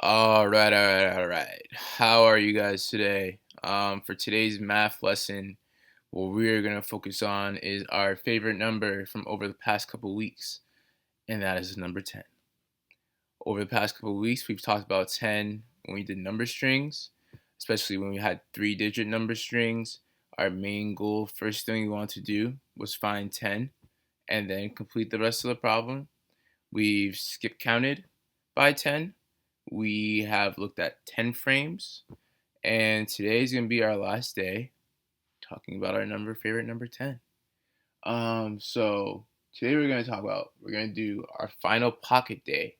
All right. How are you guys today? For today's math lesson, what we're going to focus on is our favorite number from over the past couple weeks, and that is number 10. Over the past couple weeks, we've talked about 10 when we did number strings, especially when we had 3-digit number strings. Our main goal, first thing we wanted to do was find 10 and then complete the rest of the problem. We've skip counted by 10. We have looked at 10 frames, and today is going to be our last day talking about our favorite number 10. So today we're going to do our final pocket day.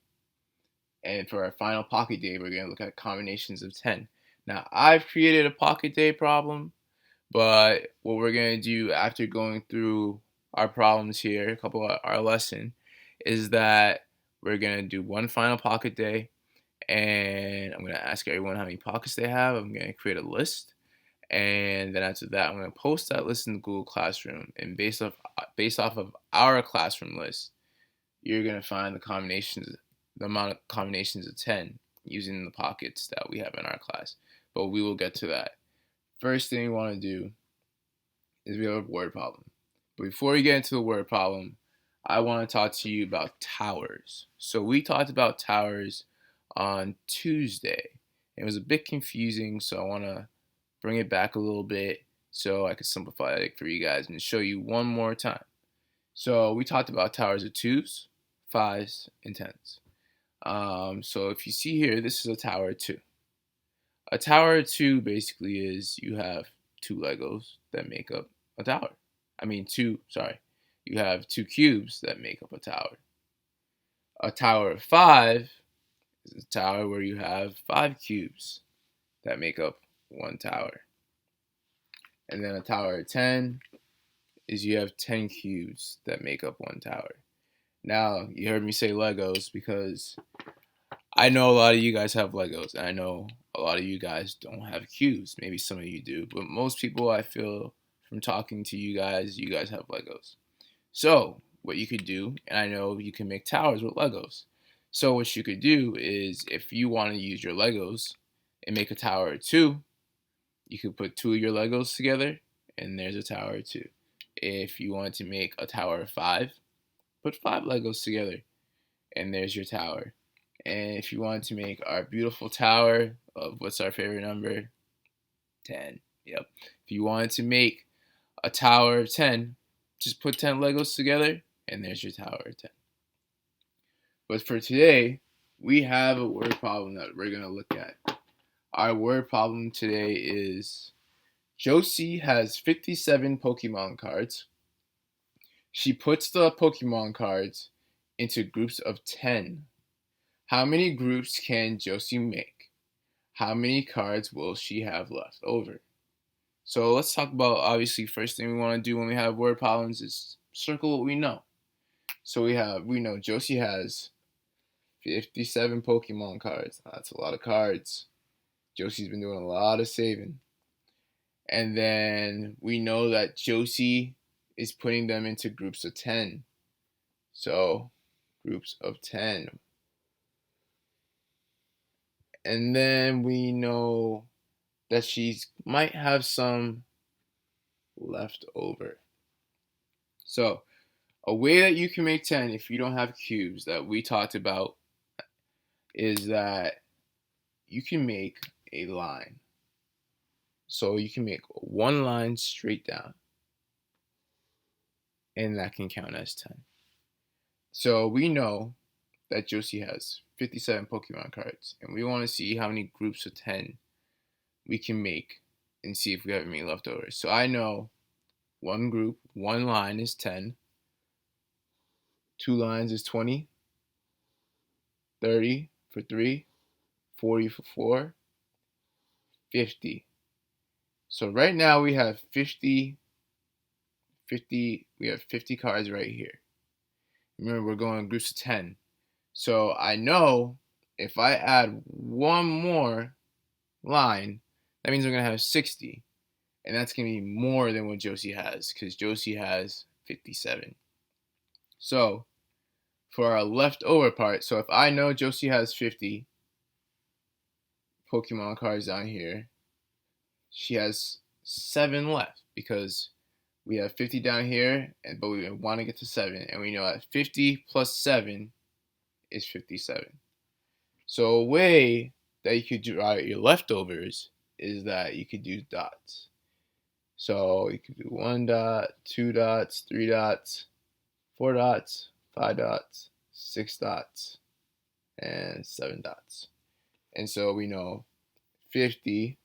And for our final pocket day, we're going to look at combinations of 10. Now, I've created a pocket day problem, but what we're going to do after going through our problems here, a couple of our lesson, is that we're going to do one final pocket day, and I'm going to ask everyone how many pockets they have. I'm going to create a list, and then after that, I'm going to post that list in the Google Classroom. And based off of our classroom list, you're going to find the amount of combinations of 10 using the pockets that we have in our class. But we will get to that. First thing we want to do is we have a word problem. But before we get into the word problem, I want to talk to you about towers. So we talked about towers on Tuesday. It was a bit confusing, so I want to bring it back a little bit so I can simplify it for you guys and show you one more time. So we talked about towers of 2s, 5s, and 10s. So if you see here, this is a tower of 2. A tower of 2 basically is you have 2 Legos that make up a tower. You have 2 cubes that make up a tower. A tower of 5 is a tower where you have 5 cubes that make up one tower. And then a tower of 10 is you have 10 cubes that make up one tower. Now, you heard me say Legos because I know a lot of you guys have Legos, and I know a lot of you guys don't have cubes. Maybe some of you do, but most people, I feel from talking to you guys have Legos. So what you could do, and I know you can make towers with Legos. So what you could do is, if you want to use your Legos and make a tower of 2, you could put 2 of your Legos together, and there's a tower of 2. If you want to make a tower of 5, put 5 Legos together, and there's your tower. And if you want to make our beautiful tower of what's our favorite number? 10. Yep. If you wanted to make a tower of 10, just put 10 Legos together, and there's your tower of 10. But for today, we have a word problem that we're going to look at. Our word problem today is Josie has 57 Pokemon cards. She puts the Pokemon cards into groups of 10. How many groups can Josie make? How many cards will she have left over? So let's talk about, obviously, first thing we want to do when we have word problems is circle what we know. So we know Josie has 57 Pokemon cards. That's a lot of cards. Josie's been doing a lot of saving. And then we know that Josie is putting them into groups of 10. So, groups of 10. And then we know that she might have some left over. So, a way that you can make 10 if you don't have cubes that we talked about is that you can make a line. So you can make one line straight down, and that can count as 10. So we know that Josie has 57 Pokemon cards, and we want to see how many groups of 10 we can make and see if we have any left over. So I know one group, one line is 10, 2 lines is 20, 30 for 3, 40 for 4, 50. So right now we have 50 cards right here. Remember, we're going in groups of 10. So I know if I add one more line, that means I'm going to have 60. And that's going to be more than what Josie has, because Josie has 57. So for our leftover part, so if I know Josie has 50, Pokemon cards down here, she has 7 left because we have 50 down here, but we want to get to 7, and we know that 50 plus 7 is 57. So a way that you could draw your leftovers is that you could do dots. So you could do 1 dot, 2 dots, 3 dots, 4 dots, 5 dots, 6 dots, and 7 dots. And so we know 50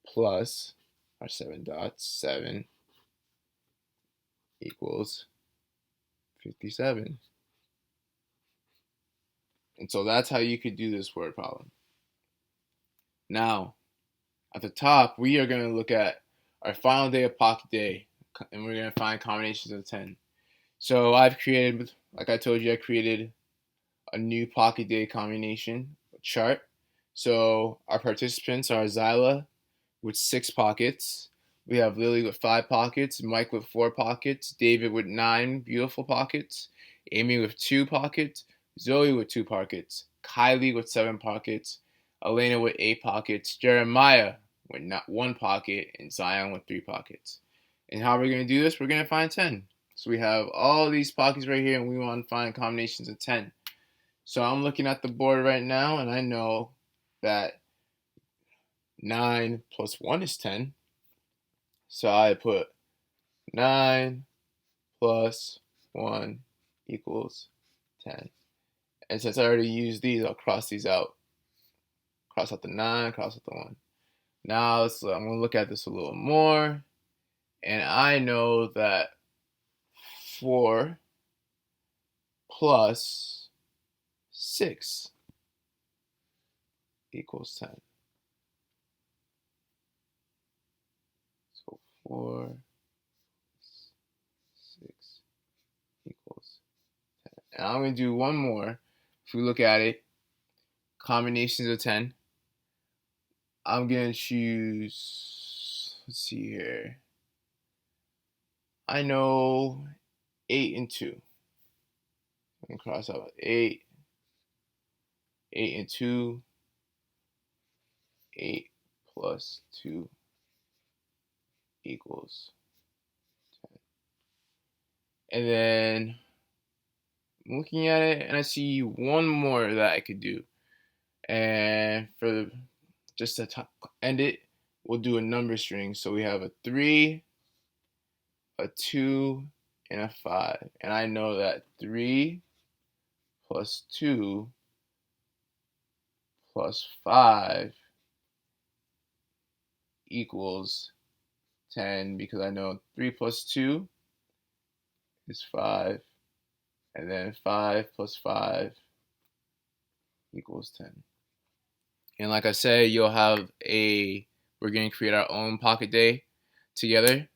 plus our 7 dots, 7 equals 57. And so that's how you could do this word problem. Now, at the top, we are going to look at our final day of Pocket Day, and we're going to find combinations of 10. So I've created, like I told you, I created a new Pocket Day combination chart. So our participants are Zyla with 6 pockets. We have Lily with 5 pockets, Mike with 4 pockets, David with 9 beautiful pockets, Amy with 2 pockets, Zoe with 2 pockets, Kylie with 7 pockets, Elena with 8 pockets, Jeremiah with 1 pocket, and Zion with 3 pockets. And how we're going to do this, we're going to find 10. So we have all these pockets right here, and we want to find combinations of 10. So I'm looking at the board right now, and I know that 9 plus 1 is 10. So I put 9 plus 1 equals 10. And since I already used these, I'll cross these out. Cross out the 9, cross out the 1. Now I'm going to look at this a little more. And I know that 4 plus 6 equals 10. So 4 6 equals 10. And I'm going to do one more. If we look at it, combinations of 10. I'm going to choose, let's see here. I know 8 and 2. I can cross out 8, 8 and 2, 8 plus 2 equals 10. And then I'm looking at it, and I see one more that I could do. And for just to end it, we'll do a number string. So we have a 3, a 2, and a 5. And I know that 3 plus 2 plus 5 equals 10, because I know 3 plus 2 is 5, and then 5 plus 5 equals 10. And like I said, we're going to create our own Pocket Day together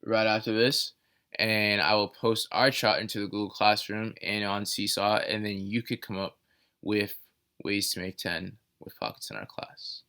right after this. And I will post our chart into the Google Classroom and on Seesaw, and then you could come up with ways to make 10 with pockets in our class.